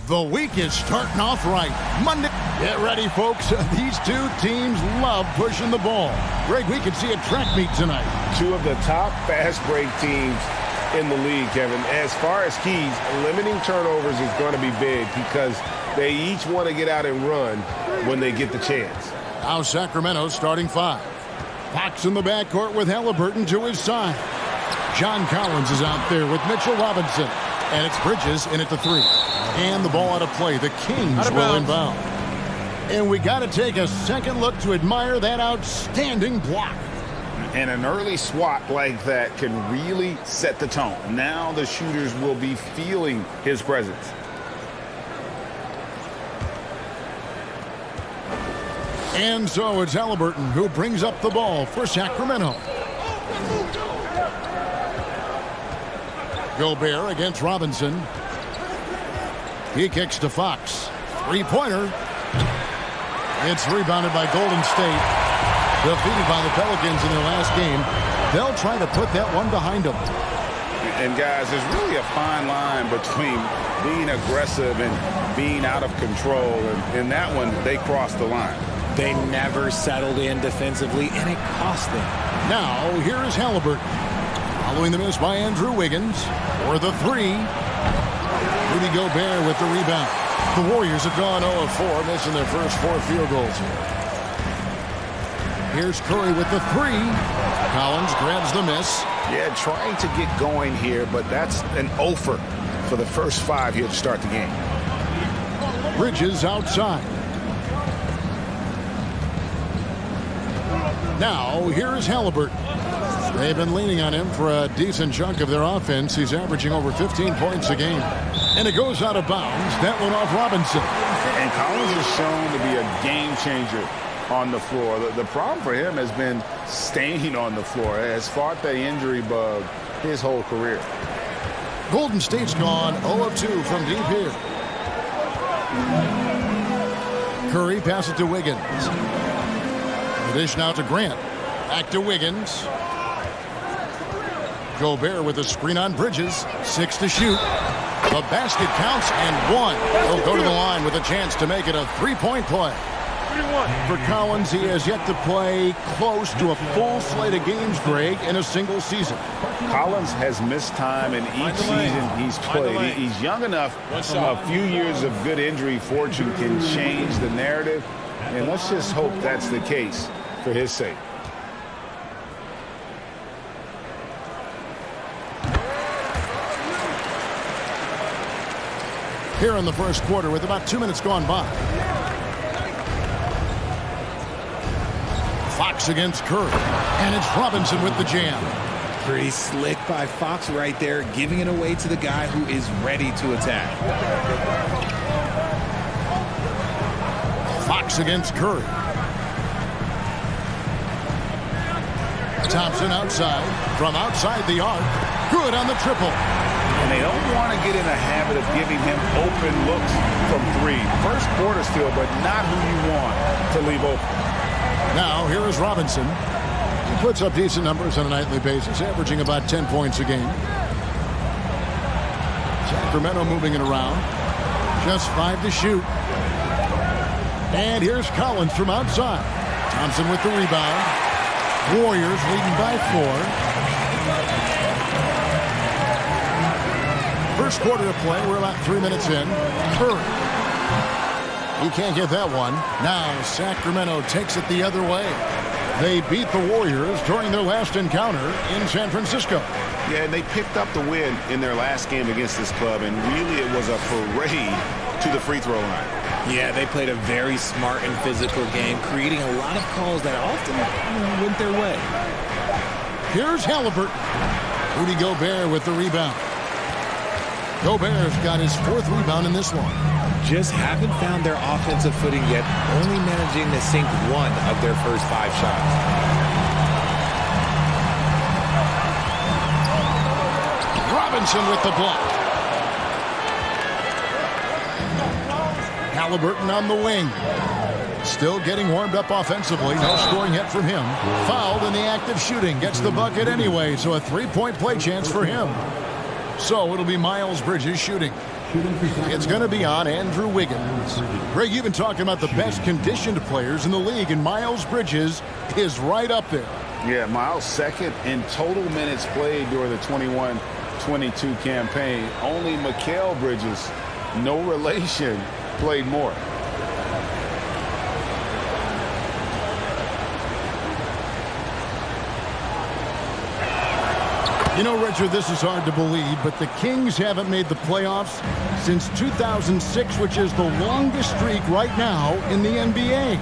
The week is starting off right. Monday. Get ready, folks. These two teams love pushing the ball. Greg, we can see a track meet tonight. Two of the top fast break teams in the league, Kevin. As far as keys, limiting turnovers is going to be big because they each want to get out and run when they get the chance. Now Sacramento starting five. Fox in the backcourt with Halliburton to his side. John Collins is out there with Mitchell Robinson. And it's Bridges in at the three. And the ball out of play. The Kings will inbound. And we got to take a second look to admire that outstanding block. And an early swat like that can really set the tone. Now the shooters will be feeling his presence. And so it's Halliburton who brings up the ball for Sacramento. Gobert against Robinson. He kicks to Fox. Three-pointer. It's rebounded by Golden State. Defeated by the Pelicans in their last game. They'll try to put that one behind them. And guys, there's really a fine line between being aggressive and being out of control. And in that one, they crossed the line. They never settled in defensively, and it cost them. Now, here is Halliburton. Following the miss by Andrew Wiggins for the three. Rudy Gobert with the rebound. The Warriors have gone 0 of 4, missing their first 4 field goals here. Here's Curry with the three. Collins grabs the miss. Yeah, trying to get going here, but that's an offer for the first 5 here to start the game. Bridges outside. Now, here is Halliburton. They've been leaning on him for a decent chunk of their offense. He's averaging over 15 points a game. And it goes out of bounds. That one off Robinson. And Collins is shown to be a game changer on the floor. The problem for him has been staying on the floor. Has fought the injury bug his whole career. Golden State's gone 0 of 2 from deep here. Curry passes it to Wiggins. The dish now to Grant. Back to Wiggins. Gobert with a screen on Bridges. 6 to shoot. The basket counts and 1. He'll go to the line with a chance to make it a three-point play. For Collins, he has yet to play close to a full slate of games, Greg, in a single season. Collins has missed time in each season he's played. He's young enough. A few years of good injury fortune can change the narrative. And let's just hope that's the case for his sake. Here in the first quarter with about 2 minutes gone by. Fox against Curry. And it's Robinson with the jam. Pretty slick by Fox right there, giving it away to the guy who is ready to attack. Fox against Curry. Thompson outside. From outside the arc. Good on the triple. And they don't want to get in a habit of giving him open looks from three. First quarter still, but not who you want to leave open. Now, here is Robinson. He puts up decent numbers on a nightly basis, averaging about 10 points a game. Sacramento moving it around. Just 5 to shoot. And here's Collins from outside. Thompson with the rebound. Warriors leading by 4. First quarter of play, we're about 3 minutes in. Curry. He can't get that one. Now Sacramento takes it the other way. They beat the Warriors during their last encounter in San Francisco. Yeah, and they picked up the win in their last game against this club, and really it was a parade to the free throw line. Yeah, they played a very smart and physical game, creating a lot of calls that often went their way. Here's Halliburton. Rudy Gobert with the rebound. Gobert's got his 4th rebound in this one. Just haven't found their offensive footing yet, only managing to sink 1 of their first 5 shots. Robinson with the block. Halliburton on the wing. Still getting warmed up offensively. No scoring yet from him. Fouled in the act of shooting. Gets the bucket anyway, so a 3-point play chance for him. So it'll be Miles Bridges shooting. It's going to be on Andrew Wiggins. Greg, you've been talking about the best conditioned players in the league, and Miles Bridges is right up there. Yeah, Miles second in total minutes played during the 21-22 campaign. Only Mikal Bridges, no relation, played more. You know, Richard, this is hard to believe, but the Kings haven't made the playoffs since 2006, which is the longest streak right now in the NBA.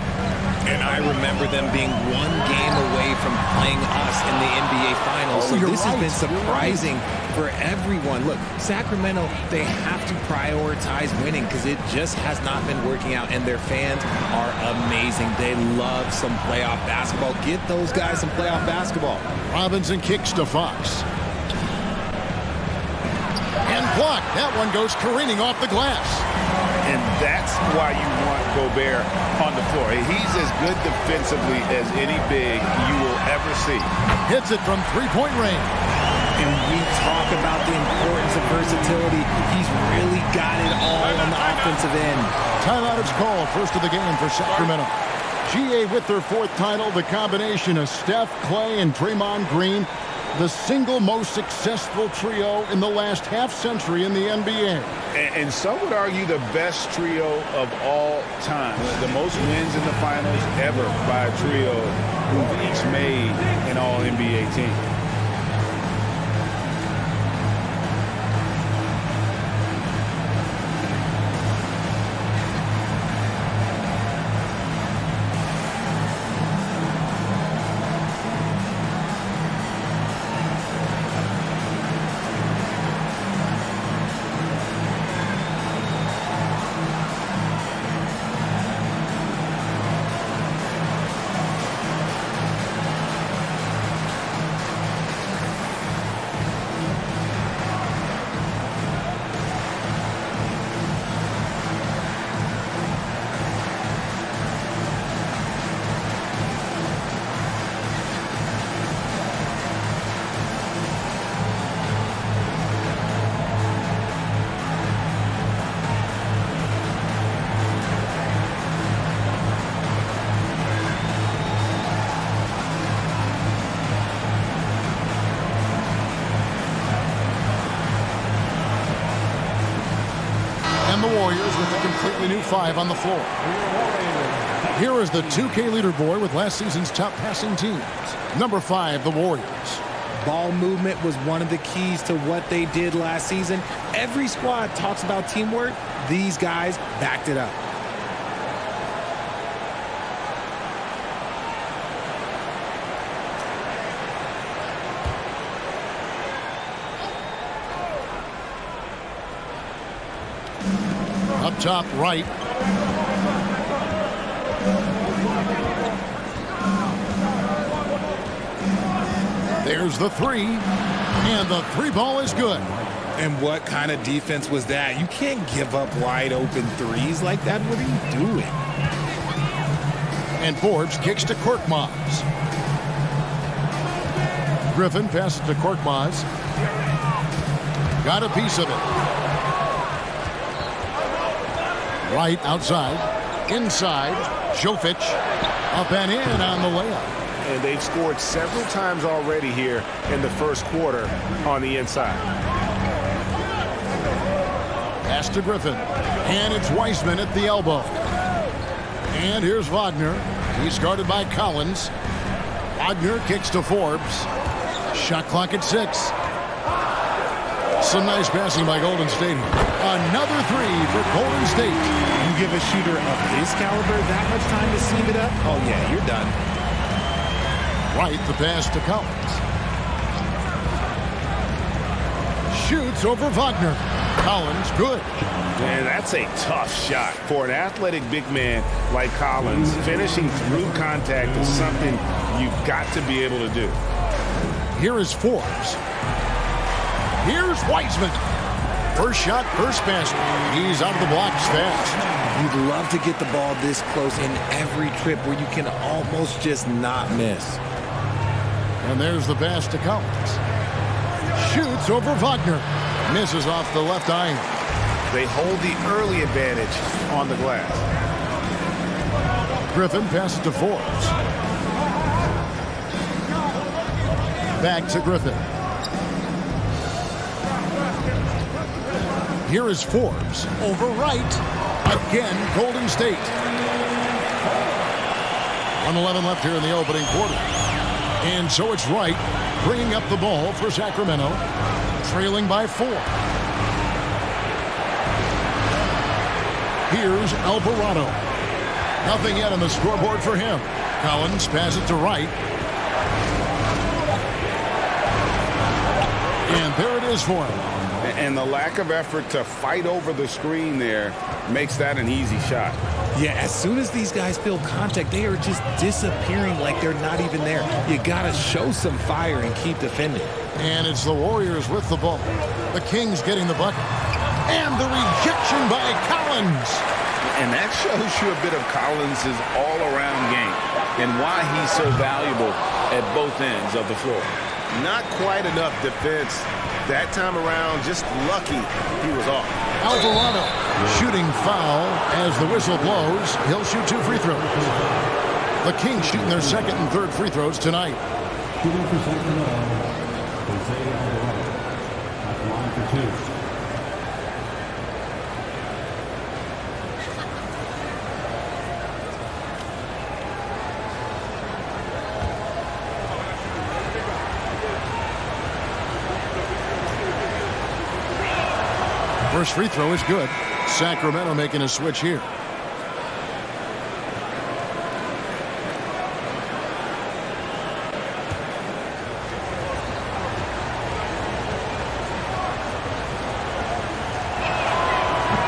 And I remember them being one game away from playing us in the NBA Finals. So this has been surprising for everyone. Look, Sacramento, they have to prioritize winning because it just has not been working out. And their fans are amazing. They love some playoff basketball. Get those guys some playoff basketball. Robinson kicks to Fox. And blocked. That one goes careening off the glass. And that's why you want Gobert on the floor. He's as good defensively as any big you will ever see. Hits it from three-point range. And we talk about the importance of versatility. He's really got it all on the offensive end. Timeout is called. First of the game for Sacramento. GA with their fourth title. The combination of Steph, Clay, and Draymond Green. The single most successful trio in the last half-century in the NBA. And some would argue the best trio of all time. The most wins in the finals ever by a trio who've each made an All-NBA team. And the Warriors with a completely new five on the floor. Here is the 2K leaderboard with last season's top passing teams. Number 5, the Warriors. Ball movement was one of the keys to what they did last season. Every squad talks about teamwork. These guys backed it up. Up top right. There's the three. And the three ball is good. And what kind of defense was that? You can't give up wide open threes like that. What are you doing? And Forbes kicks to Korkmaz. Griffin passes to Korkmaz. Got a piece of it. Right outside, inside, Jovic, up and in on the layup. And they've scored several times already here in the first quarter on the inside. Pass to Griffin, and it's Weissman at the elbow. And here's Wagner. He's guarded by Collins. Wagner kicks to Forbes. Shot clock at 6. Some nice passing by Golden State. Another three for Golden State. You give a shooter of his caliber that much time to seam it up? Oh, yeah, you're done. Right, the pass to Collins. Shoots over Wagner. Collins, good. Man, that's a tough shot for an athletic big man like Collins. Finishing through contact is something you've got to be able to do. Here is Forbes. Here's Weissman. First shot, first basket. He's out of the blocks fast. You'd love to get the ball this close in every trip where you can almost just not miss. And there's the pass to Collins. Shoots over Wagner. Misses off the left iron. They hold the early advantage on the glass. Griffin passes to Forbes. Back to Griffin. Here is Forbes over right. Again, Golden State. 1:11 left here in the opening quarter. And so it's Wright bringing up the ball for Sacramento, trailing by 4. Here's Alvarado. Nothing yet on the scoreboard for him. Collins passes it to Wright. And there it is for him. And the lack of effort to fight over the screen there makes that an easy shot. Yeah, as soon as these guys feel contact, they are just disappearing like they're not even there. You got to show some fire and keep defending. And it's the Warriors with the ball. The Kings getting the bucket. And the rejection by Collins. And that shows you a bit of Collins' all-around game and why he's so valuable at both ends of the floor. Not quite enough defense that time around. Just lucky he was off. Alvarado shooting foul as the whistle blows. He'll shoot 2 free throws. The Kings shooting their second and third free throws tonight. Shooting for Sacramento, Jose Alvarado at the line for 2. First free throw is good. Sacramento making a switch here.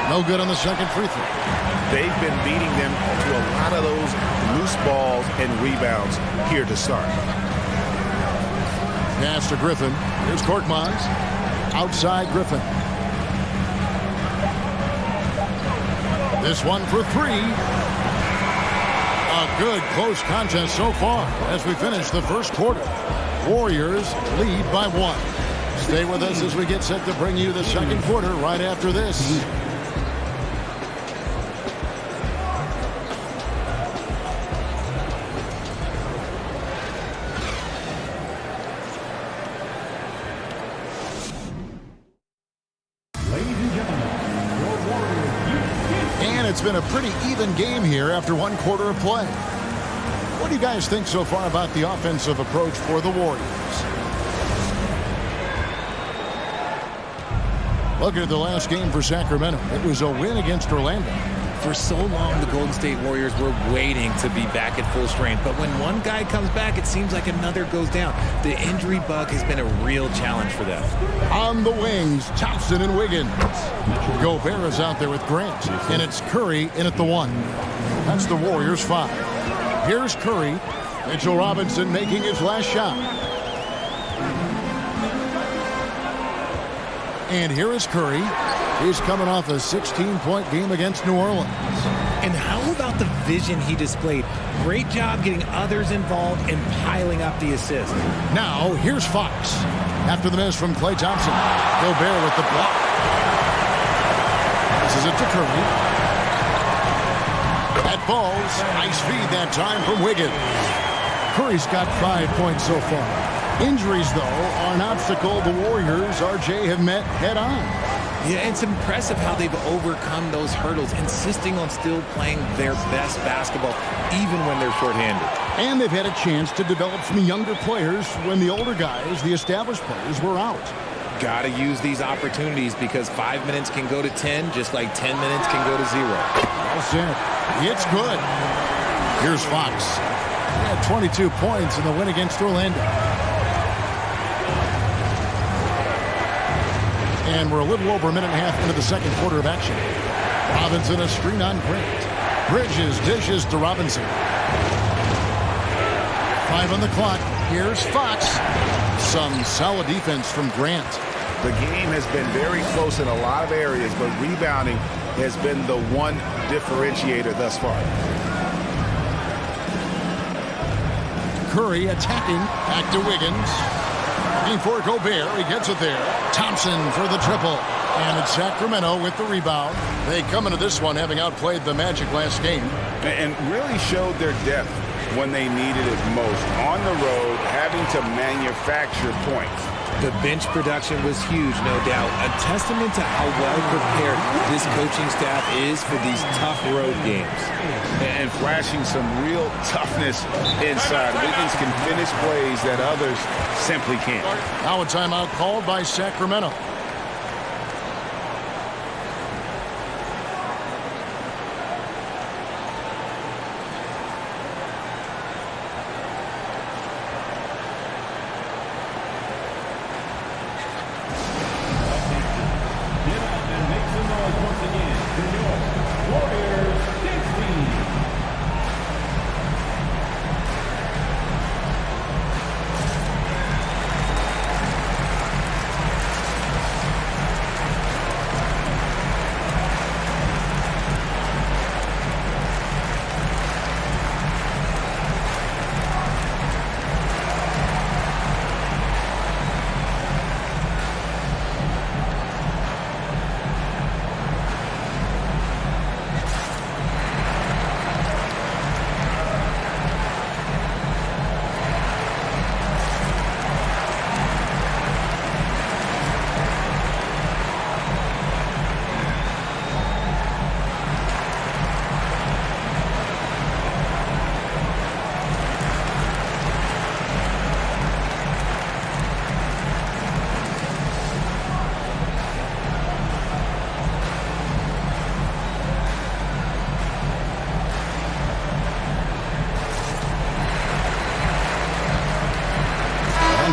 No good on the second free throw. They've been beating them to a lot of those loose balls and rebounds here to start. Pass to Griffin. Here's Korkmaz. Outside Griffin. This one for 3. A good close contest so far as we finish the first quarter. Warriors lead by 1. Stay with us as we get set to bring you the second quarter right after this. It's been a pretty even game here after 1 quarter of play. What do you guys think so far about the offensive approach for the Warriors? Looking at the last game for Sacramento, it was a win against Orlando. For so long, the Golden State Warriors were waiting to be back at full strength. But when one guy comes back, it seems like another goes down. The injury bug has been a real challenge for them. On the wings, Thompson and Wiggins. Gobert is out there with Grant. And it's Curry in at the 1. That's the Warriors 5. Here's Curry. Mitchell Robinson making his last shot. And here is Curry. He's coming off a 16-point game against New Orleans. And how about the vision he displayed? Great job getting others involved and piling up the assist. Now, here's Fox. After the miss from Klay Thompson. Gobert with the block. This is it to Curry. That falls. Nice feed that time from Wiggins. Curry's got 5 points so far. Injuries, though, are an obstacle the Warriors, RJ, have met head-on. Yeah, it's impressive how they've overcome those hurdles, insisting on still playing their best basketball, even when they're shorthanded. And they've had a chance to develop some younger players when the older guys, the established players, were out. Got to use these opportunities because 5 minutes can go to 10, just like 10 minutes can go to 0. Well said. It's good. Here's Fox. He had 22 points in the win against Orlando. And we're a little over a minute and a half into the second quarter of action. Robinson a screen on Grant. Bridges dishes to Robinson. 5 on the clock. Here's Fox. Some solid defense from Grant. The game has been very close in a lot of areas, but rebounding has been the one differentiator thus far. Curry attacking. Back to Wiggins. Looking for Gobert. He gets it there. Thompson for the triple. And it's Sacramento with the rebound. They come into this one having outplayed the Magic last game. And really showed their depth when they needed it most. On the road, having to manufacture points. The bench production was huge, no doubt. A testament to how well prepared this coaching staff is for these tough road games. And flashing some real toughness inside. Wiggins can finish plays that others simply can't. Now a timeout called by Sacramento.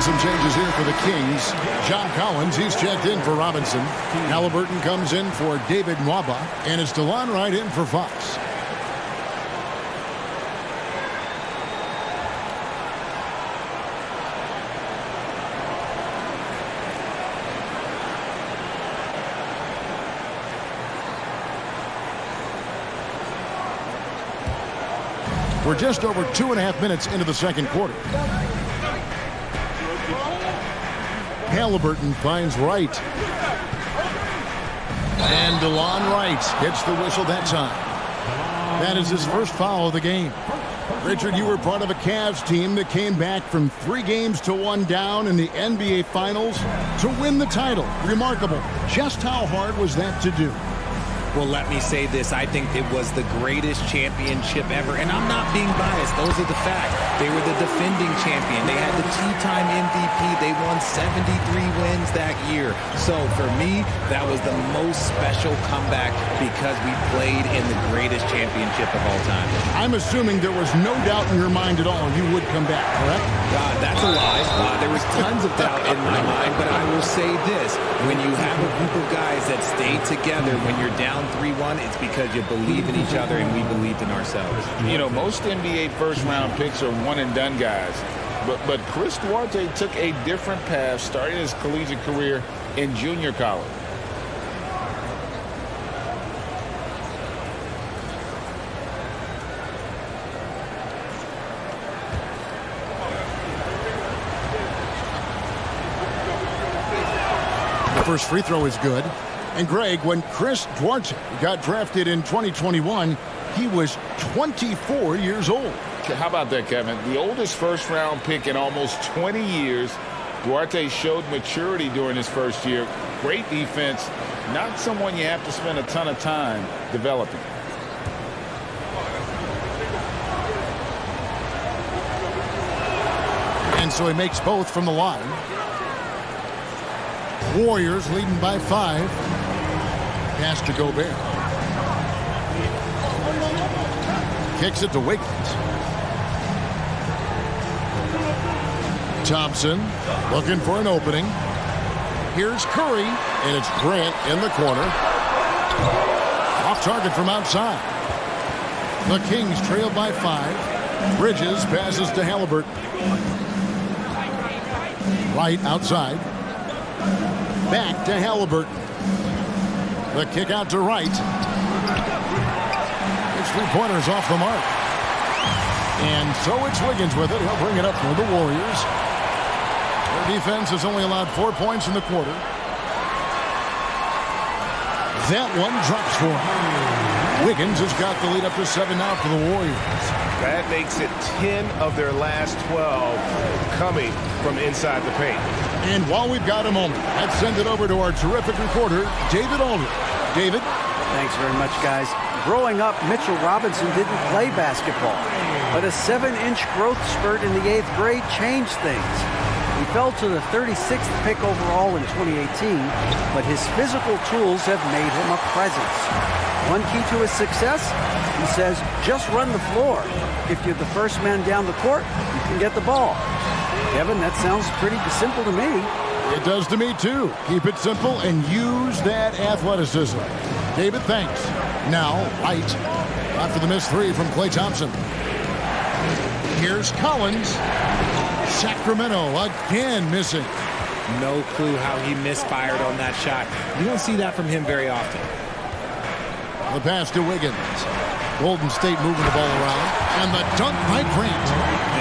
Some changes here for the Kings. John Collins, he's checked in for Robinson. Halliburton comes in for David Nwaba. And it's DeLon Wright in for Fox. We're just over 2.5 minutes into the second quarter. Halliburton finds Wright. And DeLon Wright gets the whistle that time. That is his first foul of the game. Richard, you were part of a Cavs team that came back from 3 games to 1 down in the NBA Finals to win the title. Remarkable. Just how hard was that to do? Well, let me say this. I think it was the greatest championship ever. And I'm not being biased. Those are the facts. They were the defending champion. They had the 2-time MVP. They won 73 wins that year. So for me, that was the most special comeback because we played in the greatest championship of all time. I'm assuming there was no doubt in your mind at all you would come back, correct? That's a lie. There was tons of doubt in my mind, but I will say this. When you have a group of guys that stay together when you're down 3-1, it's because you believe in each other and we believed in ourselves. You know, most NBA first-round picks are one-and-done guys. But Chris Duarte took a different path, starting his collegiate career in junior college. The first free throw is good. And Greg, when Chris Duarte got drafted in 2021, he was 24 years old. How about that, Kevin? The oldest first-round pick in almost 20 years. Duarte showed maturity during his first year. Great defense. Not someone you have to spend a ton of time developing. And so he makes both from the line. Warriors leading by 5. Pass to Gobert. Kicks it to Wiggins. Thompson looking for an opening. Here's Curry, and it's Grant in the corner. Off target from outside. The Kings trail by 5. Bridges passes to Halliburton. Right outside. Back to Halliburton. The kick out to Wright. His 3-pointers off the mark. And so it's Wiggins with it. He'll bring it up for the Warriors. Their defense has only allowed 4 points in the quarter. That one drops for him. Wiggins has got the lead up to 7 now for the Warriors. That makes it 10 of their last 12 coming from inside the paint. And while we've got a moment, let's send it over to our terrific reporter, David Aldridge. David? Thanks very much, guys. Growing up, Mitchell Robinson didn't play basketball, but a 7-inch growth spurt in the 8th grade changed things. He fell to the 36th pick overall in 2018, but his physical tools have made him a presence. One key to his success, he says, just run the floor. If you're the first man down the court, you can get the ball. Kevin, that sounds pretty simple to me. It does to me, too. Keep it simple and use that athleticism. David, thanks. Now, Light, after the missed 3 from Klay Thompson. Here's Collins. Sacramento again missing. No clue how he misfired on that shot. You don't see that from him very often. The pass to Wiggins. Golden State moving the ball around. And the dunk by Grant.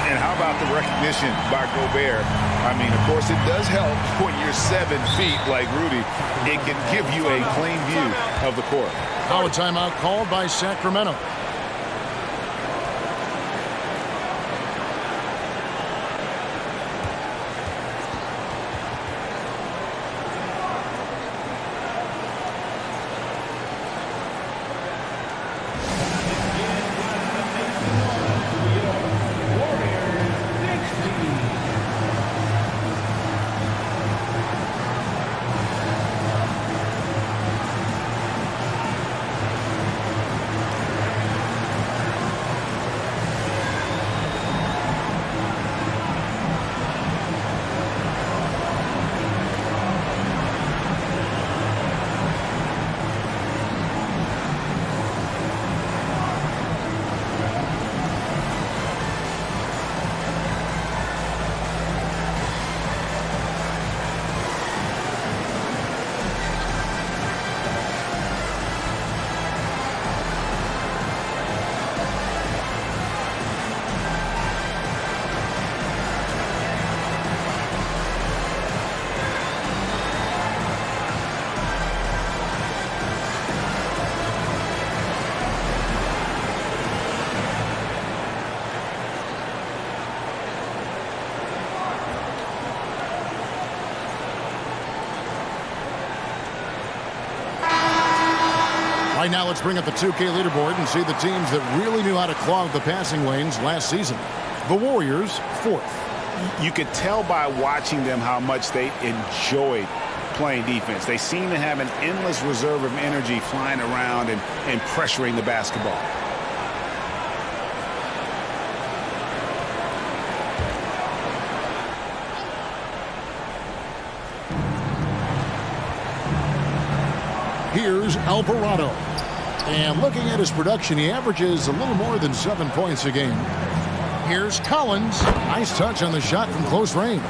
And how about the recognition by Gobert? I mean, of course, it does help when you're 7 feet like Rudy. It can give you a clean view of the court. Now a timeout called by Sacramento. Right now, let's bring up the 2K leaderboard and see the teams that really knew how to clog the passing lanes last season. The Warriors, 4th. You could tell by watching them how much they enjoyed playing defense. They seem to have an endless reserve of energy flying around and pressuring the basketball. Here's Alvarado. And looking at his production, he averages a little more than 7 points a game. Here's Collins. Nice touch on the shot from close range.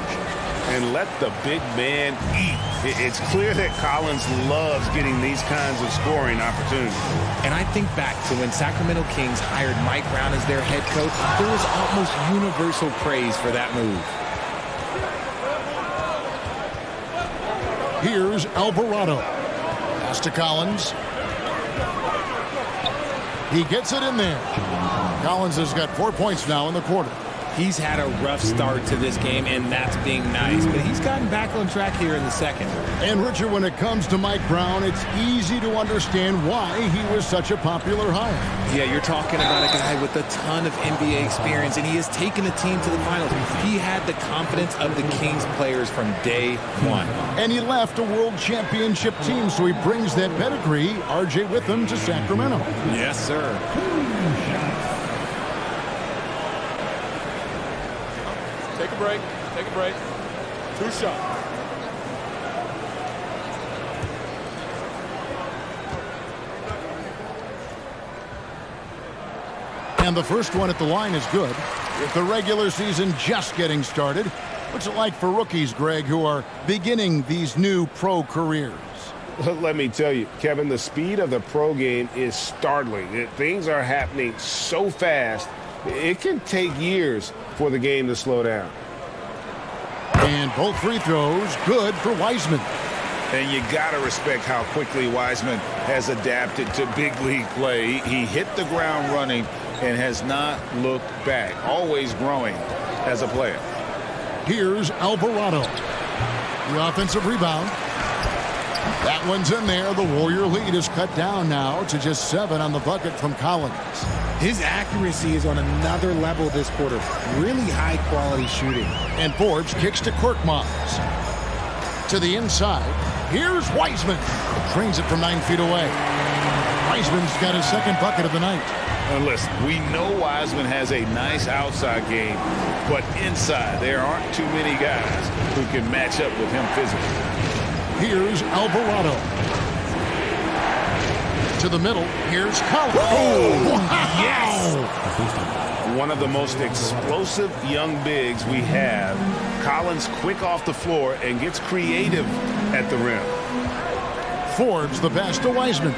And let the big man eat. It's clear that Collins loves getting these kinds of scoring opportunities. And I think back to when Sacramento Kings hired Mike Brown as their head coach, there was almost universal praise for that move. Here's Alvarado. Pass to Collins. He gets it in there. Collins has got 4 points now in the quarter. He's had a rough start to this game, and that's being nice. But he's gotten back on track here in the second. And, Richard, when it comes to Mike Brown, it's easy to understand why he was such a popular hire. Yeah, you're talking about a guy with a ton of NBA experience, and he has taken a team to the finals. He had the confidence of the Kings players from day one. And he left a world championship team, so he brings that pedigree, RJ, with him to Sacramento. Yes, sir. Take a break. Take a break. 2 shots. And the first one at the line is good. With the regular season just getting started, what's it like for rookies, Greg, who are beginning these new pro careers? Let me tell you, Kevin, the speed of the pro game is startling. Things are happening so fast, it can take years for the game to slow down. And both free throws good for Wiseman. And you got to respect how quickly Wiseman has adapted to big league play. He hit the ground running and has not looked back, always growing as a player. Here's Alvarado. The offensive rebound. That one's in there. The Warrior lead is cut down now to just 7 on the bucket from Collins. His accuracy is on another level this quarter. Really high-quality shooting. And Forbes kicks to Korkmaz. To the inside. Here's Wiseman. Brings it from 9 feet away. Wiseman's got his second bucket of the night. And listen, we know Wiseman has a nice outside game, but inside there aren't too many guys who can match up with him physically. Here's Alvarado. To the middle. Here's Collins. Oh, yes! One of the most explosive young bigs we have. Collins quick off the floor and gets creative at the rim. Forbes the pass to Wiseman.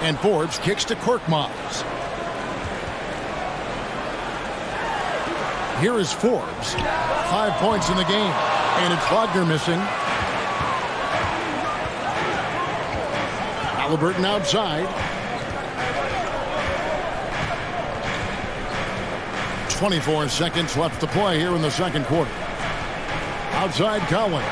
And Forbes kicks to Korkmaz. Here is Forbes. 5 points in the game. And it's Wagner missing. Halliburton outside. 24 seconds left to play here in the second quarter. Outside Collins.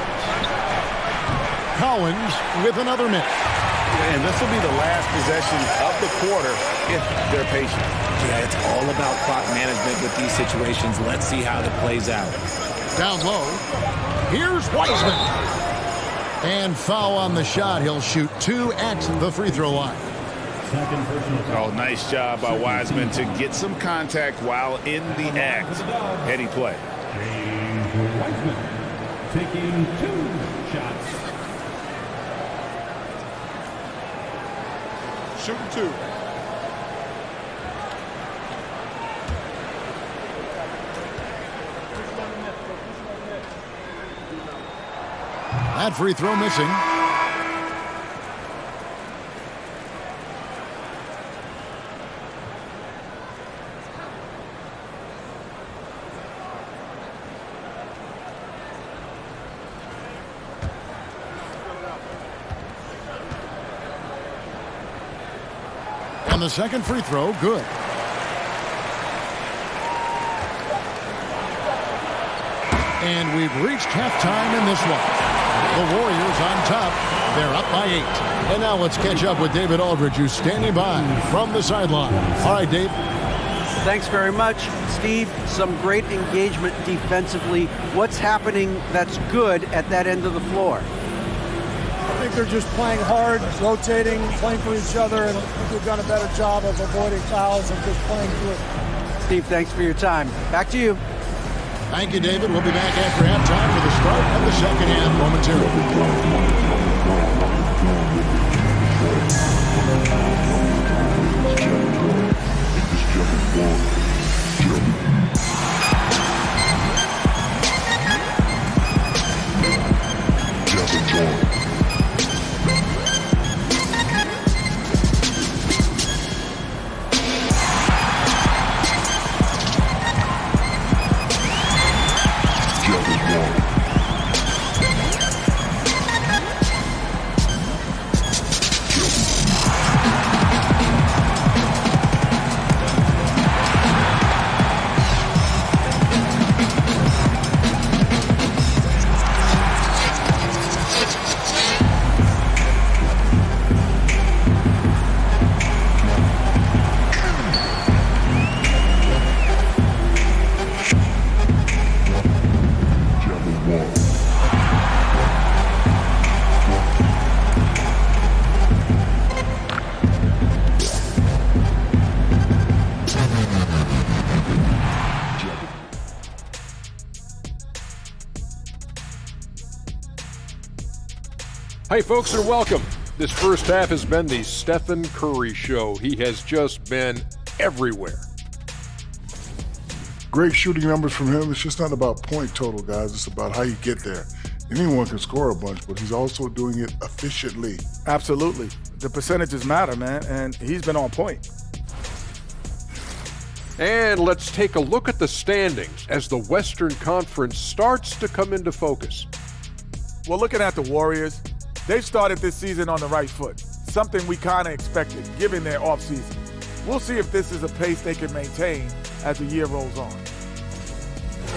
Collins with another miss. And this will be the last possession of the quarter if they're patient. Yeah, it's all about clock management with these situations. Let's see how it plays out. Down low. Here's Wiseman. And foul on the shot. He'll shoot 2 at the free throw line. Oh, nice job by Wiseman to get some contact while in the act. Heady play. Wiseman taking 2 shots. Shooting 2. That free throw missing. And the second free throw, good. And we've reached halftime in this one. The Warriors on top. They're up by 8. And now let's catch up with David Aldridge, who's standing by from the sideline. All right, Dave. Thanks very much, Steve. Some great engagement defensively. What's happening that's good at that end of the floor? I think they're just playing hard, rotating, playing for each other, and I think we've done a better job of avoiding fouls and just playing through it. Steve, thanks for your time. Back to you. Thank you, David. We'll be back after halftime for the start of the second half momentarily. Hey folks, and welcome. This first half has been the Stephen Curry show. He has just been everywhere. Great shooting numbers from him. It's just not about point total, guys. It's about how you get there. Anyone can score a bunch, but he's also doing it efficiently. Absolutely. The percentages matter, man, and he's been on point. And let's take a look at the standings as the Western Conference starts to come into focus. Well, looking at the Warriors, they've started this season on the right foot, something we kind of expected given their offseason. We'll see if this is a pace they can maintain as the year rolls on.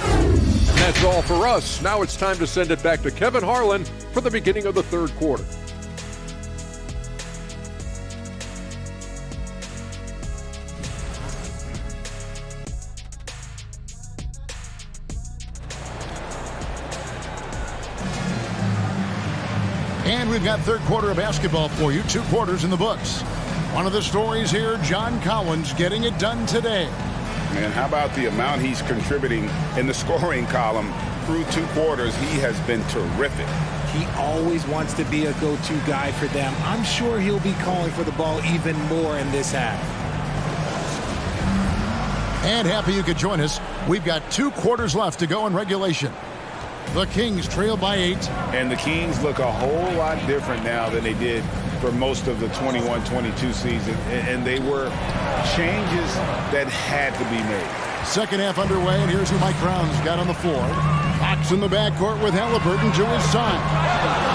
And that's all for us. Now it's time to send it back to Kevin Harlan for the beginning of the third quarter. And we've got third quarter of basketball for you. 2 quarters in the books. One of the stories here, John Collins getting it done today. Man, how about the amount he's contributing in the scoring column through 2 quarters? He has been terrific. He always wants to be a go-to guy for them. I'm sure he'll be calling for the ball even more in this half. And happy you could join us. We've got 2 quarters left to go in regulation. The Kings trail by 8. And the Kings look a whole lot different now than they did for most of the 21-22 season. And they were changes that had to be made. Second half underway, and here's who Mike Brown's got on the floor. Fox in the backcourt with Halliburton to his side.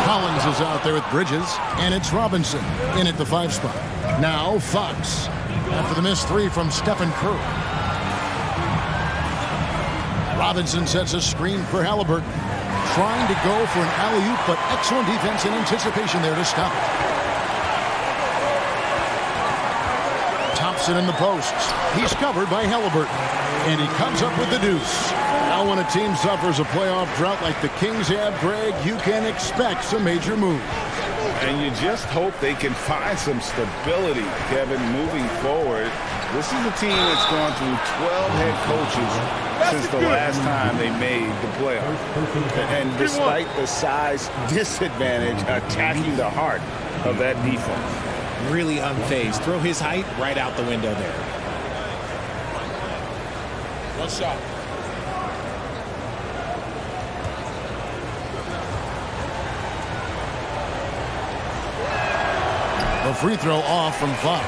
Collins is out there with Bridges, and it's Robinson in at the 5 spot. Now Fox after the missed 3 from Stephen Curry. Robinson sets a screen for Halliburton. Trying to go for an alley-oop, but excellent defense and anticipation there to stop it. Thompson in the posts. He's covered by Halliburton. And he comes up with the deuce. Now when a team suffers a playoff drought like the Kings have, Greg, you can expect some major moves. And you just hope they can find some stability, Kevin, moving forward. This is a team that's gone through 12 head coaches since the last time they made the playoffs. And despite the size disadvantage, attacking the heart of that defense. Really unfazed. Throw his height right out the window there. One shot. A free throw off from Fox.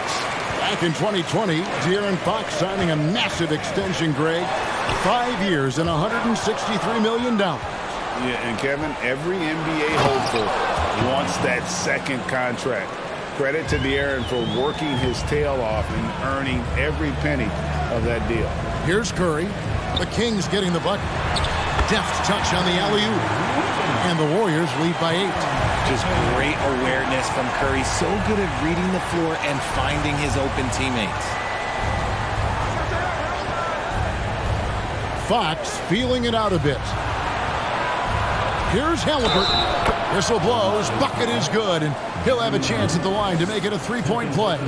Back in 2020, De'Aaron Fox signing a massive extension, Greg. 5 years and $163 million. Yeah, and Kevin, every NBA hopeful wants that second contract. Credit to De'Aaron for working his tail off and earning every penny of that deal. Here's Curry. The Kings getting the bucket. Deft touch on the alley-oop. And the Warriors lead by 8. Just great awareness from Curry. So good at reading the floor and finding his open teammates. Fox feeling it out a bit. Here's Halliburton. Whistle blows. Bucket is good. And he'll have a chance at the line to make it a 3-point play.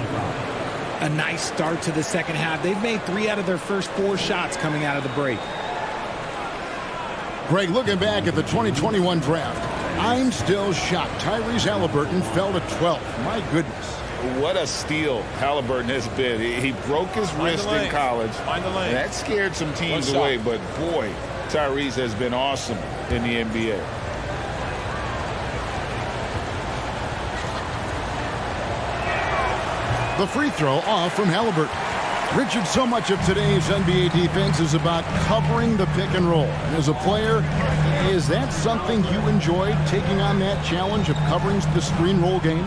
A nice start to the second half. They've made 3 out of their first 4 shots coming out of the break. Greg, looking back at the 2021 draft, I'm still shocked. Tyrese Halliburton fell to 12. My goodness. What a steal Halliburton has been. He broke his wrist in college. And that scared some teams away, but boy, Tyrese has been awesome in the NBA. The free throw off from Halliburton. Richard, so much of today's NBA defense is about covering the pick and roll. And as a player, is that something you enjoyed, taking on that challenge of covering the screen roll game?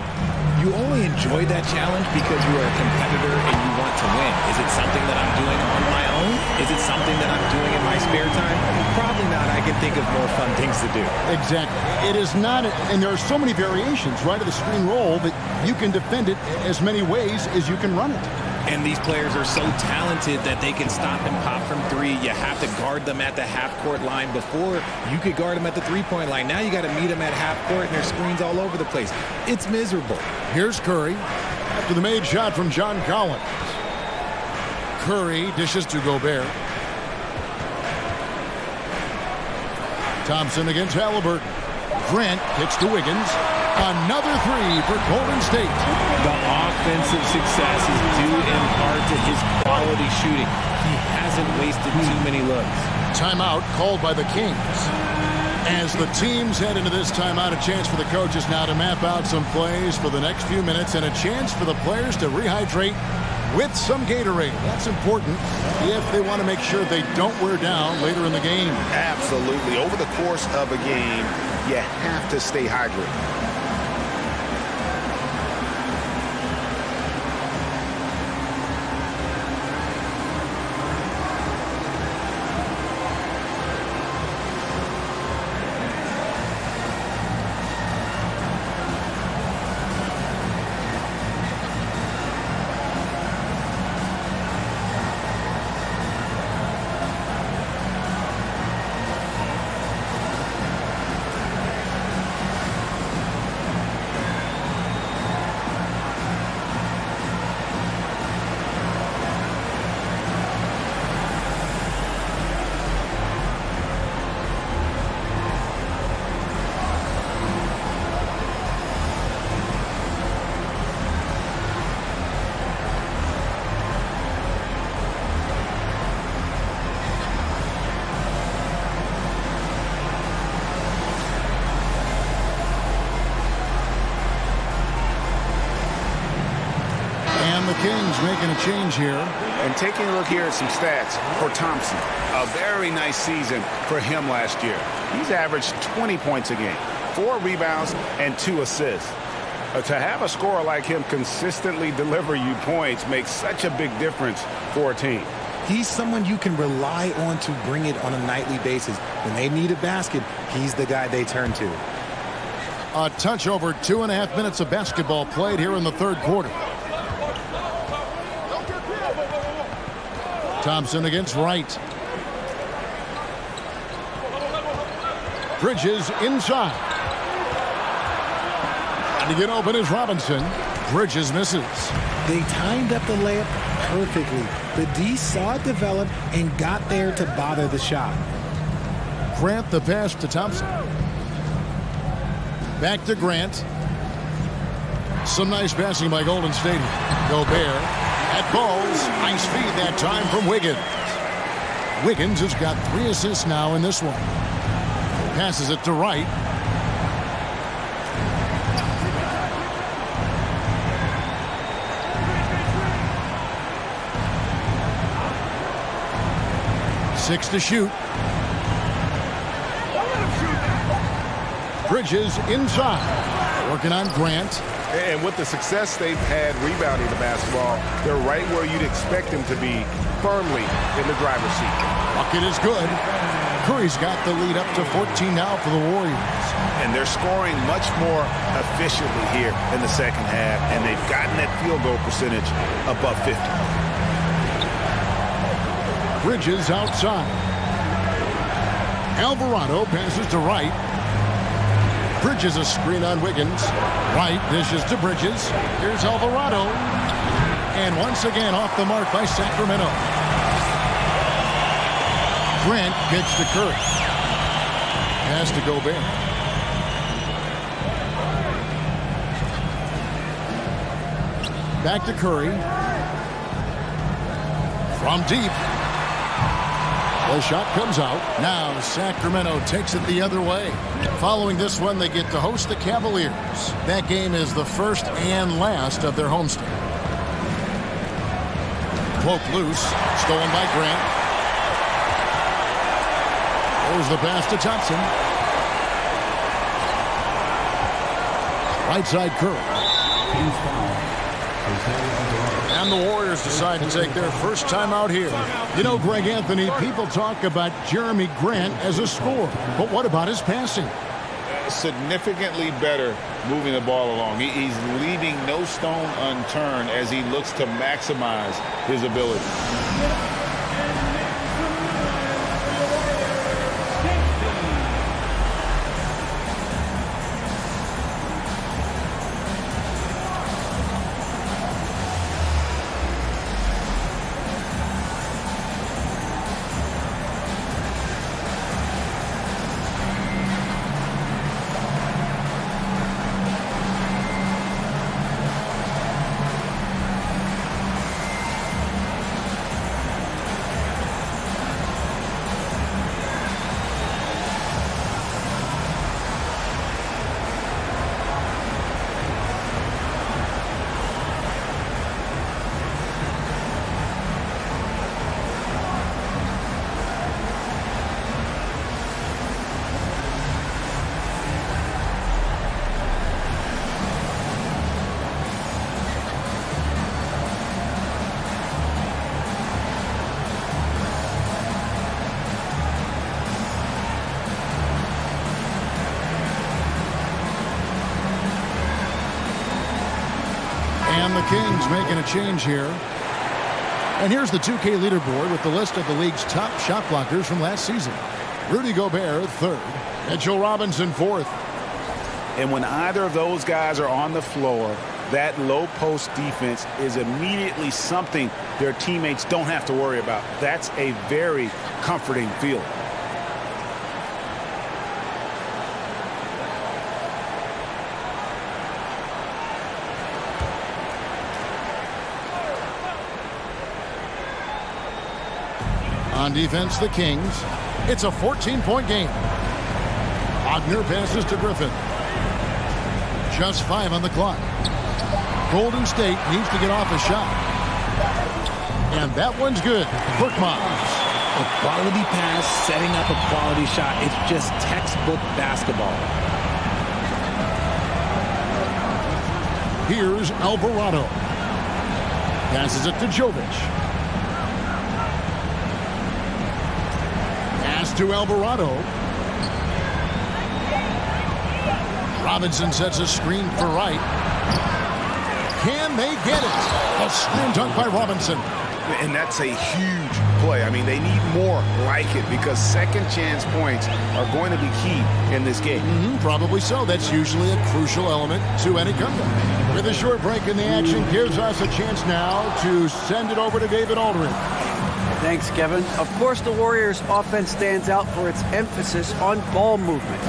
You only enjoy that challenge because you are a competitor and you want to win. Is it something that I'm doing on my own? Is it something that I'm doing in my spare time? Probably not. I can think of more fun things to do. Exactly. It is not, and there are so many variations, right, of the screen roll that you can defend it as many ways as you can run it. And these players are so talented that they can stop and pop from 3. You have to guard them at the half-court line. Before, you could guard them at the 3-point line. Now you got to meet them at half-court, and their screens all over the place. It's miserable. Here's Curry after the made shot from John Collins. Curry dishes to Gobert. Thompson against Halliburton. Grant kicks to Wiggins. Another 3 for Golden State. The offensive success is due in part to his quality shooting. He hasn't wasted too many looks. Timeout called by the Kings. As the teams head into this timeout, a chance for the coaches now to map out some plays for the next few minutes and a chance for the players to rehydrate with some Gatorade. That's important if they want to make sure they don't wear down later in the game. Absolutely. Over the course of a game, you have to stay hydrated. Kings making a change here. And taking a look here at some stats for Thompson. A very nice season for him last year. He's averaged 20 points a game, 4 rebounds, and 2 assists. To have a scorer like him consistently deliver you points makes such a big difference for a team. He's someone you can rely on to bring it on a nightly basis. When they need a basket, he's the guy they turn to. A touch over 2.5 minutes of basketball played here in the third quarter. Thompson against Wright. Bridges inside. And to get open is Robinson. Bridges misses. They timed up the layup perfectly. The D saw it develop and got there to bother the shot. Grant the pass to Thompson. Back to Grant. Some nice passing by Golden State. Gobert. At balls, nice feed that time from Wiggins. Wiggins has got 3 assists now in this one. Passes it to Wright. Six to shoot. Bridges inside. Working on Grant. And with the success they've had rebounding the basketball, they're right where you'd expect them to be, firmly in the driver's seat. Bucket is good. Curry's got the lead up to 14 now for the Warriors. And they're scoring much more efficiently here in the second half, and they've gotten that field goal percentage above 50. Bridges outside. Alvarado passes to Wright. Bridges a screen on Wiggins. Wright dishes to Bridges. Here's Alvarado. And once again off the mark by Sacramento. Grant gets to Curry. Pass to Gobert. Back to Curry. From deep. The shot comes out. Now Sacramento takes it the other way. Following this one, they get to host the Cavaliers. That game is the first and last of their homestand. Poke loose. Stolen by Grant. There's the pass to Thompson. Right side Curry. And the Warriors decide to take their first time out here. You know, Greg Anthony, people talk about Jeremy Grant as a scorer, but what about his passing? Significantly better moving the ball along. He's leaving no stone unturned as he looks to maximize his ability. Kings making a change here. And here's the 2K leaderboard with the list of the league's top shot blockers from last season. Rudy Gobert, third. Mitchell Robinson, fourth. And when either of those guys are on the floor, that low post defense is immediately something their teammates don't have to worry about. That's a very comforting feeling. On defense, the Kings. It's a 14-point game. Wagner passes to Griffin. Just 5 on the clock. Golden State needs to get off a shot. And that one's good. Korkmaz. A quality pass, setting up a quality shot. It's just textbook basketball. Here's Alvarado. Passes it to Jovic. To Alvarado. Robinson sets a screen for Wright. Can they get it? A slam dunk by Robinson. And that's a huge play. I mean, they need more like it because second chance points are going to be key in this game. Probably so. That's usually a crucial element to any comeback. With a short break in the action, gives us a chance now to send it over to David Aldridge. Thanks, Kevin. Of course, the Warriors' offense stands out for its emphasis on ball movement.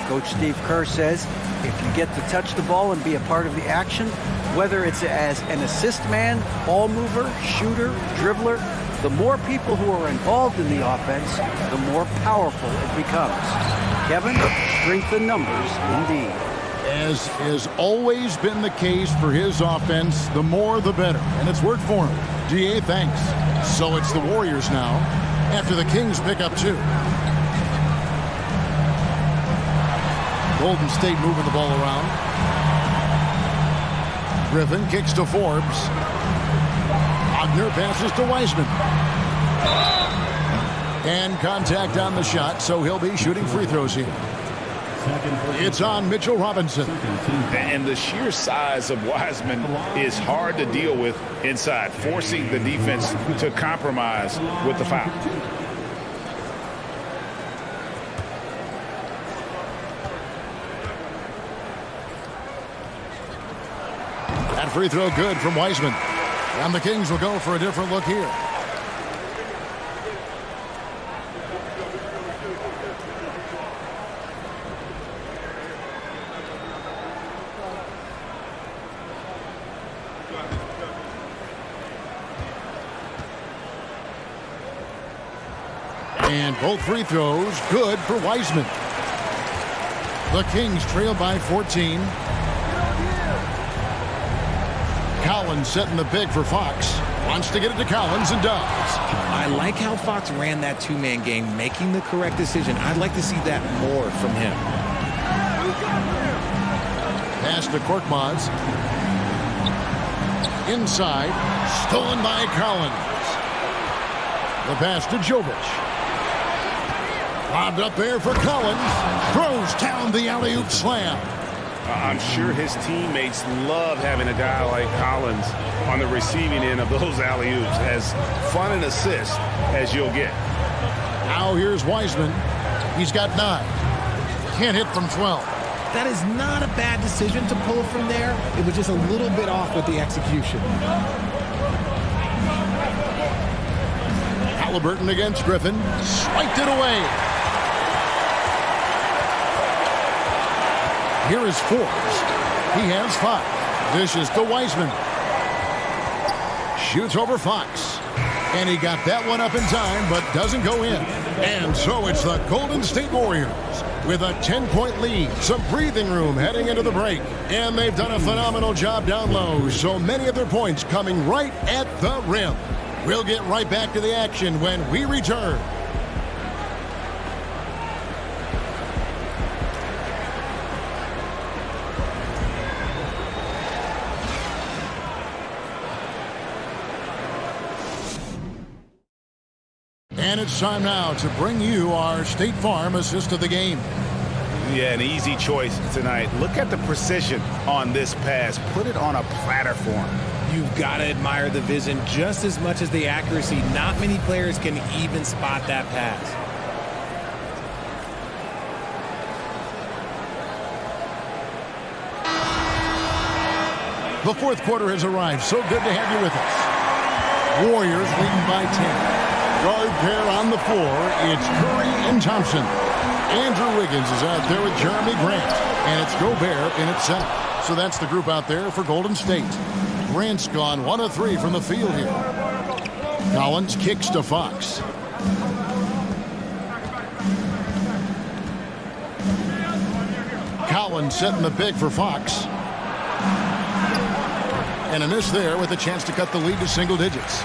Coach Steve Kerr says if you get to touch the ball and be a part of the action, whether it's as an assist man, ball mover, shooter, dribbler, the more people who are involved in the offense, the more powerful it becomes. Kevin, strength in numbers, indeed. As has always been the case for his offense, the more the better. And it's worked for him. DA, thanks. So it's the Warriors now after the Kings pick up 2. Golden State moving the ball around. Griffin kicks to Forbes. Wagner passes to Wiseman. And contact on the shot, so he'll be shooting free throws here. It's on Mitchell Robinson. And the sheer size of Wiseman is hard to deal with inside, forcing the defense to compromise with the foul. That free throw good from Wiseman. And the Kings will go for a different look here. And both free throws good for Wiseman. The Kings trail by 14. Collins setting the big for Fox. Wants to get it to Collins and does. I like how Fox ran that two-man game, making the correct decision. I'd like to see that more from him. Pass to Korkmaz. Inside. Stolen by Collins. The pass to Jovic. Lobbed up there for Collins. Throws down the alley-oop slam. I'm sure his teammates love having a guy like Collins on the receiving end of those alley-oops. As fun an assist as you'll get. Now here's Wiseman. He's got 9. Can't hit from 12. That is not a bad decision to pull from there. It was just a little bit off with the execution. Halliburton against Griffin. Swiped it away. Here is Forbes. He has 5. Dishes to Wiseman. Shoots over Fox. And he got that one up in time, but doesn't go in. And so it's the Golden State Warriors with a 10-point lead. Some breathing room heading into the break. And they've done a phenomenal job down low. So many of their points coming right at the rim. We'll get right back to the action when we return. And it's time now to bring you our State Farm assist of the game. Yeah, an easy choice tonight. Look at the precision on this pass. Put it on a platter for him. You've got to admire the vision just as much as the accuracy. Not many players can even spot that pass. The fourth quarter has arrived. So good to have you with us. Warriors leading by 10. Guard pair on the floor. It's Curry and Thompson. Andrew Wiggins is out there with Jeremy Grant. And it's Gobert in at center. So that's the group out there for Golden State. Grant's gone 1 of 3 from the field here. Collins kicks to Fox. Collins setting the pick for Fox. And a miss there with a chance to cut the lead to single digits.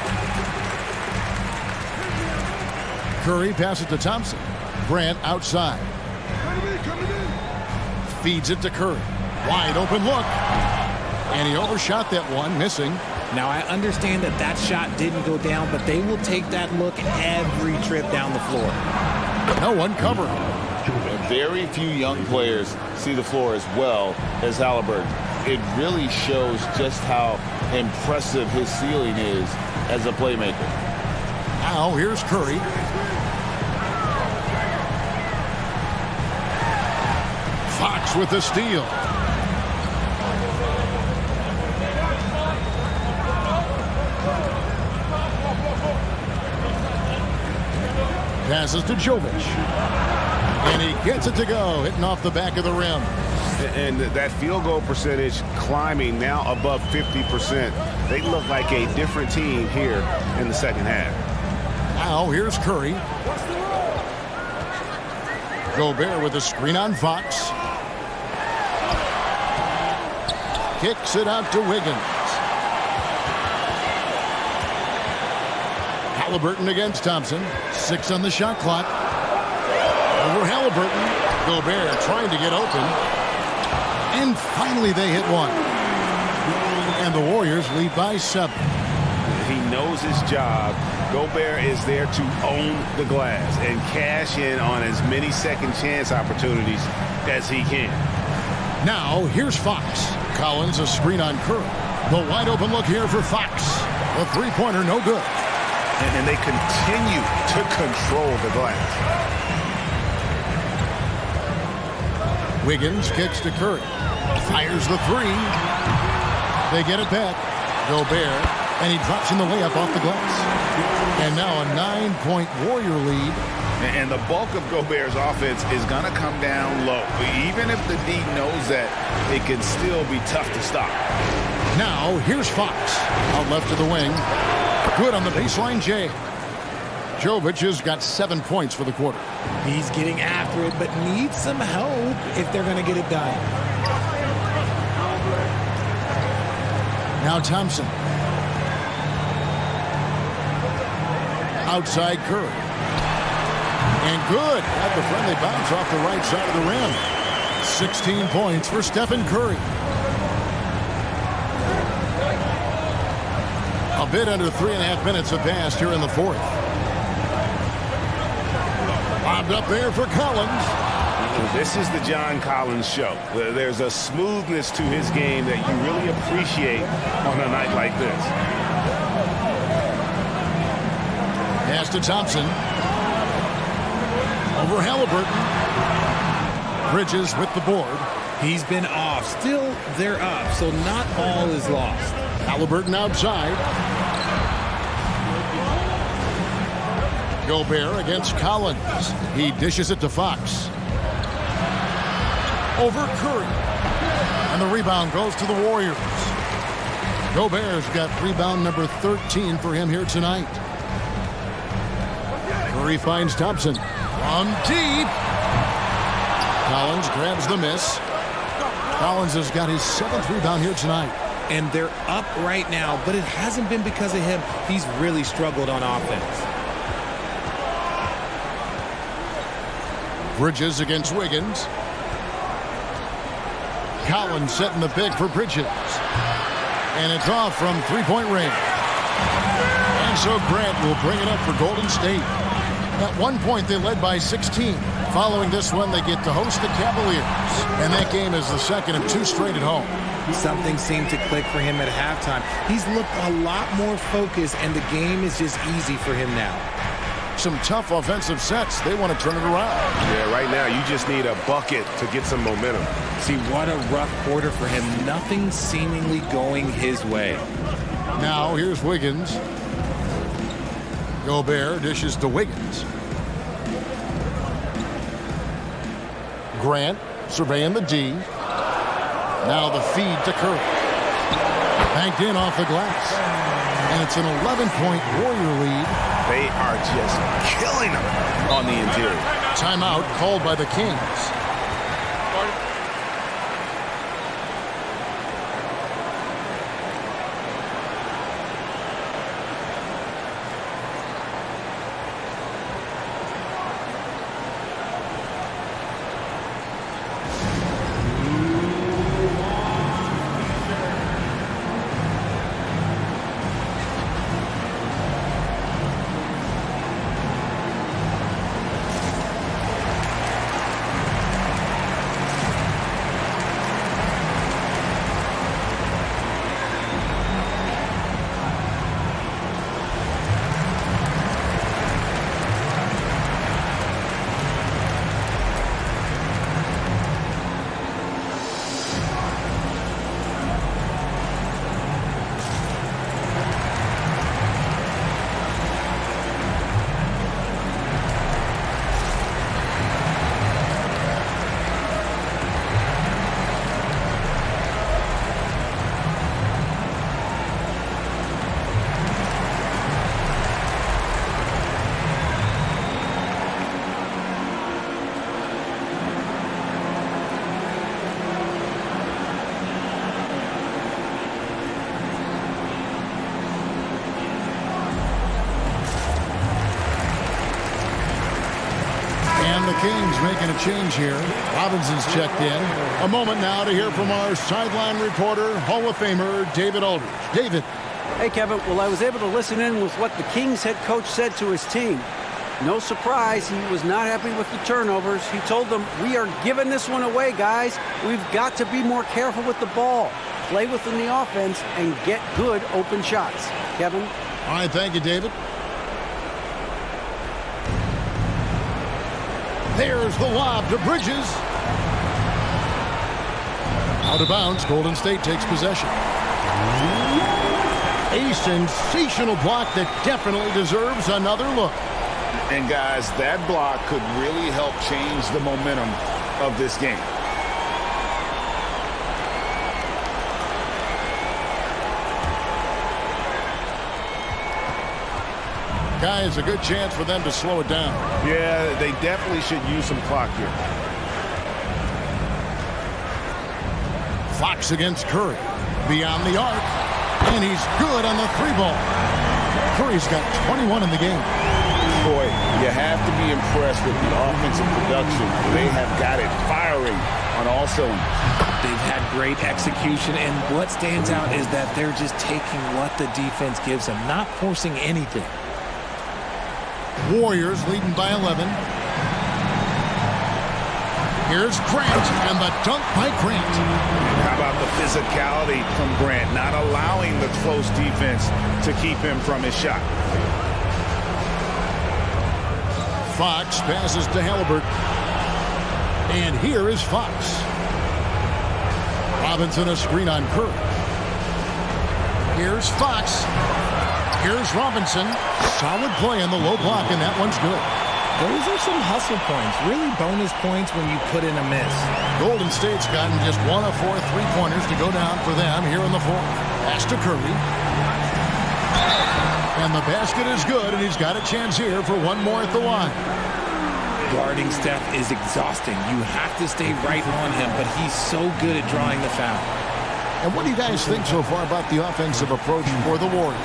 Curry passes to Thompson. Grant outside. Feeds it to Curry. Wide open look. And he overshot that one, missing. Now, I understand that shot didn't go down, but they will take that look every trip down the floor. No one covering. Very few young players see the floor as well as Halliburton. It really shows just how impressive his ceiling is as a playmaker. Now, here's Curry. Fox with the steal. Passes to Jovic. And he gets it to go, hitting off the back of the rim. And that field goal percentage climbing now above 50%. They look like a different team here in the second half. Now here's Curry. Gobert with a screen on Fox. Kicks it out to Wiggins. Halliburton against Thompson. 6 on the shot clock. Over Halliburton. Gobert trying to get open. And finally they hit one. And the Warriors lead by 7. He knows his job. Gobert is there to own the glass and cash in on as many second chance opportunities as he can. Now here's Fox. Collins a screen on Curry. The wide open look here for Fox. The three-pointer no good. And they continue to control the glass. Wiggins kicks to Curry. Fires the 3. They get it back. Gobert. And he drops in the layup off the glass. And now a 9-point Warrior lead. And the bulk of Gobert's offense is going to come down low. Even if the D knows that, it can still be tough to stop. Now, here's Fox. Out left to the wing. Good on the baseline, Jay. Jovic has got 7 points for the quarter. He's getting after it, but needs some help if they're going to get it done. Now Thompson. Outside Curry. And good. Got the friendly bounce off the right side of the rim. 16 points for Stephen Curry. A bit under 3.5 minutes have passed here in the fourth. Bobbed up there for Collins. This is the John Collins show. There's a smoothness to his game that you really appreciate on a night like this. Pass to Thompson. Over Halliburton. Bridges with the board. He's been off. Still, they're up, so not all is lost. Halliburton outside. Gobert against Collins. He dishes it to Fox. Over Curry. And the rebound goes to the Warriors. Gobert's got rebound number 13 for him here tonight. Curry finds Thompson. From deep. Collins grabs the miss. Collins has got his 7th rebound here tonight. And they're up right now, but it hasn't been because of him. He's really struggled on offense. Bridges against Wiggins. Collins setting the pick for Bridges. And it's off from three-point range. And so Grant will bring it up for Golden State. At one point, they led by 16. Following this one, they get to host the Cavaliers. And that game is the second of 2 straight at home. Something seemed to click for him at halftime. He's looked a lot more focused, and the game is just easy for him now. Some tough offensive sets. They want to turn it around. Yeah, right now you just need a bucket to get some momentum. See, what a rough quarter for him. Nothing seemingly going his way. Now, here's Wiggins. Gobert dishes to Wiggins. Grant surveying the D. Now the feed to Curry. Banked in off the glass. And it's an 11-point Warrior lead. They are just killing them on the interior. Timeout called by the Kings. Kings making a change here. Robinson's checked in. A moment now to hear from our sideline reporter, Hall of Famer David Aldridge. David. Hey, Kevin. Well, I was able to listen in with what the Kings head coach said to his team. No surprise, he was not happy with the turnovers. He told them, we are giving this one away, guys. We've got to be more careful with the ball, play within the offense, and get good open shots. Kevin? All right, thank you, David. There's the lob to Bridges. Out of bounds, Golden State takes possession. A sensational block that definitely deserves another look. And guys, that block could really help change the momentum of this game. Guys, a good chance for them to slow it down. Yeah, they definitely should use some clock here. Fox against Curry. Beyond the arc. And he's good on the 3-ball. Curry's got 21 in the game. Boy, you have to be impressed with the offensive production. They have got it firing on all cylinders. They've had great execution, and what stands out is that they're just taking what the defense gives them, not forcing anything. Warriors leading by 11. Here's Grant, and the dunk by Grant. How about the physicality from Grant, not allowing the close defense to keep him from his shot. Fox passes to Halliburton. And here is Fox. Robinson a screen on Curry. Here's Fox. Here's Robinson. Solid play on the low block, and that one's good. Those are some hustle points, really bonus points when you put in a miss. Golden State's gotten just 1 of 4 3-pointers to go down for them here in the fourth. Pass to Curry. And the basket is good, and he's got a chance here for one more at the line. Guarding Steph is exhausting. You have to stay right on him, but he's so good at drawing the foul. And what do you guys think so far about the offensive approach for the Warriors?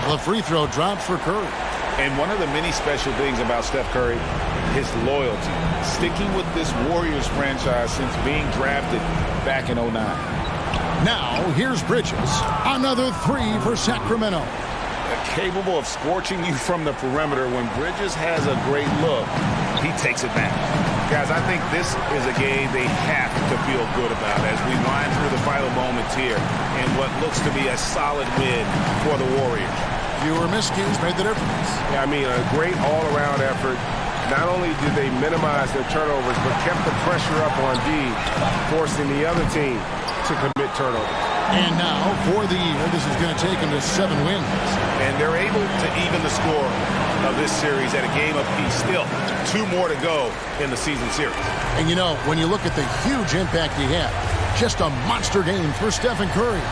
The free throw drops for Curry. And one of the many special things about Steph Curry, his loyalty. Sticking with this Warriors franchise since being drafted back in 09. Now, here's Bridges. Another three for Sacramento. Capable of scorching you from the perimeter. When Bridges has a great look, he takes it back. Guys, I think this is a game they have to feel good about as we wind through the final moments here in what looks to be a solid win for the Warriors. Fewer miscues made the difference. Yeah, I mean, a great all-around effort. Not only did they minimize their turnovers, but kept the pressure up on D, forcing the other team to commit turnovers. And now, for the year, this is going to take them to 7 wins. And they're able to even the score of this series at a game apiece. Still, 2 more to go in the season series. And you know, when you look at the huge impact he had, just a monster game for Stephen Curry.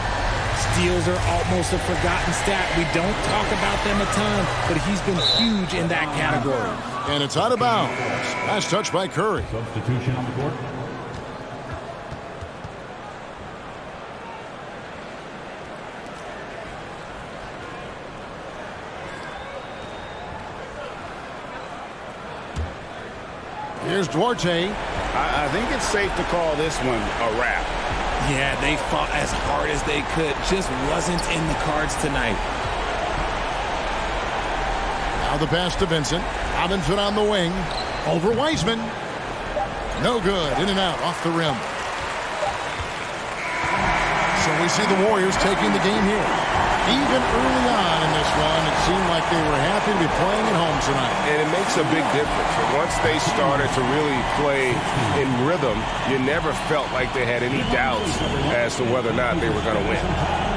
Steals are almost a forgotten stat. We don't talk about them a ton, but he's been huge in that category. And it's out of bounds. Last touch by Curry. Substitution on the court. Here's Duarte. I think it's safe to call this one a wrap. Yeah, they fought as hard as they could. Just wasn't in the cards tonight. Now the pass to Vincent. Robinson on the wing. Over Wiseman. No good. In and out. Off the rim. So we see the Warriors taking the game here. Even early on in this one, it seemed like they were happy to be playing at home tonight. And it makes a big difference. Once they started to really play in rhythm, you never felt like they had any doubts as to whether or not they were going to win.